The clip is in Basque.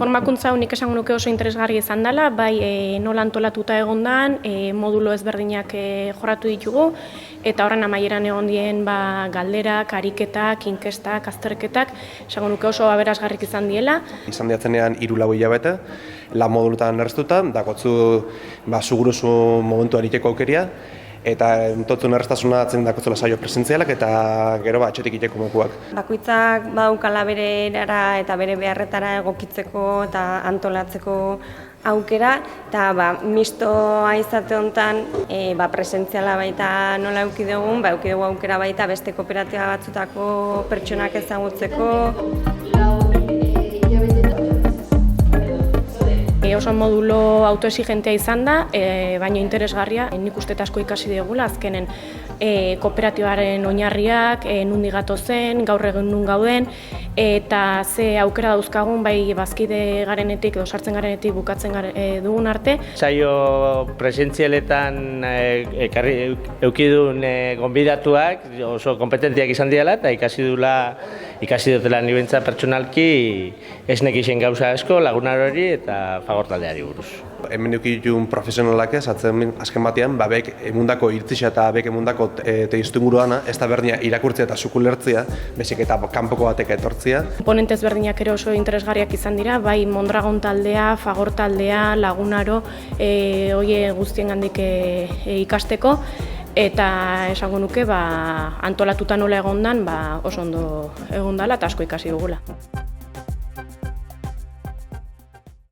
Formakuntza unik esango nuke oso interesgarri izan dela, bai nola antolatuta egondan, modulo ezberdinak jorratu ditugu, eta horren amaieran egon dien galderak, ariketak, inkestak, azterketak, esango nuke oso aberasgarrik izan diela. Izan diatzenean 3-4 hilabete, lan modulutan erreztuta, dakotzu seguruzu momentu ariteko aukeria, eta entotzun erreztasuna atzen dakotzela saio presentzialak eta gero atxetik iteko mokuak. Bakoitzak badaukala bere erara eta bere beharretara egokitzeko eta antolatzeko aukera, eta mistoa izate honetan presentziala baita nola eduki dugun, eduki dugu aukera baita beste kooperatiba batzutako pertsonak ezagutzeko. Oso modulo autoexigentea izan da, baino interesgarria, nik uste asko ikasi dugula, azkenen kooperatibaren oinarriak, nundi gatozen, gaur egun nun gauden, eta ze aukera dauzkagun bai bazkide garenetik, edo sartzen garenetik bukatzen dugun arte. Saio presentzialetan eukidun gonbidatuak oso kompetentziak izan direla eta ikasi dutela nibentza pertsonalki esnekixen gauza asko lagunar hori eta fagortaldeari buruz. Hemen eukidun profesionalak ez, azken batean, bek emundako irtzisa eta bek emundako teiztu inguruana, ez da berdina irakurtzea eta sukulertzea, bezik eta kanpoko batek etortzea. Komponente ezberdinak ere oso interesgarriak izan dira, bai Mondragon taldea, Fagor taldea, Lagunaro, hoie guztiengandik ikasteko, eta esango nuke antolatuta nola egondan oso ondo egondala eta asko ikasi dugula.